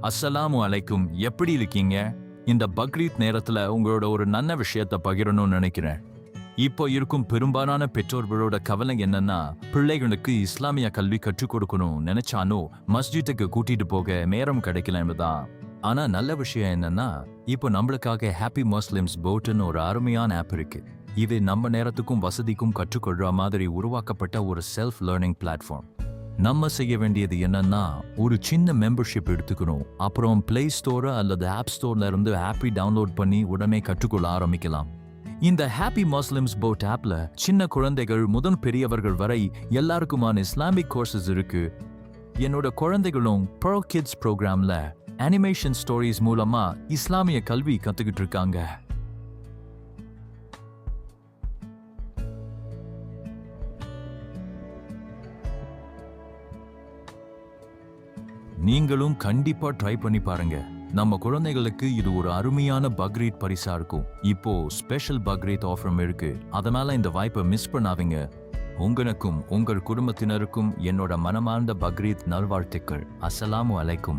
அஸ்ஸலாமு அலைக்கும். எப்படி இருக்கீங்க? இந்த பக்ரீத் நேரத்துல உங்களோட ஒரு நல்ல விஷயத்தை பகிரணும்னு நினைக்கிறேன். இப்போ இருக்கும் பெரும்பாலான பெற்றோர்களோட கவலை என்னன்னா, பிள்ளைகளுக்கு இஸ்லாமிய கல்வி கற்றுக் கொடுக்கணும் நினைச்சானோ மஸ்ஜித்துக்கு கூட்டிட்டு போக நேரம் கிடைக்கல என்பதுதான். ஆனா நல்ல விஷயம் என்னன்னா, இப்போ நம்மளுக்காக ஹாப்பி முஸ்லிம்ஸ் போட்னு ஒரு அருமையான ஆப் இருக்கு. இது நம்ம நேரத்துக்கும் வசதிக்கும் கற்றுக்கொள்ற மாதிரி உருவாக்கப்பட்ட ஒரு செல்ஃப் லேர்னிங் பிளாட்ஃபார்ம். நம்ம செய்ய வேண்டியது என்னன்னா, ஒரு சின்ன மெம்பர்ஷிப் எடுத்துக்கணும். அப்புறம் பிளே ஸ்டோர் அல்லது ஆப் ஸ்டோர்ல இருந்து ஆப்பை டவுன்லோட் பண்ணி உடனே கற்றுக்கொள்ள ஆரம்பிக்கலாம். இந்த ஹாப்பி முஸ்லிம்ஸ் போட் ஆப்ல சின்ன குழந்தைகள் முதல் பெரியவர்கள் வரை எல்லாருக்குமான இஸ்லாமிக் கோர்சஸ் இருக்கு. என்னோட குழந்தைகளும் ப்ரோ கிட்ஸ் ப்ரோக்ராம்ல அனிமேஷன் ஸ்டோரிஸ் மூலமா இஸ்லாமிய கல்வி கத்துக்கிட்டு இருக்காங்க. நீங்களும் கண்டிப்பா ட்ரை பண்ணி பாருங்க. நம்ம குழந்தைகளுக்கு இது ஒரு அருமையான பக்ரீத் பரிசா இருக்கும். இப்போ ஸ்பெஷல் பக்ரீத் ஆஃபரும் இருக்கு. அதனால இந்த வாய்ப்பை மிஸ் பண்ணாதீங்க. உங்களுக்கும் உங்கள் குடும்பத்தினருக்கும் என்னோட மனமார்ந்த பக்ரீத் நல்வாழ்த்துக்கள். அஸ்ஸலாமு அலைக்கும்.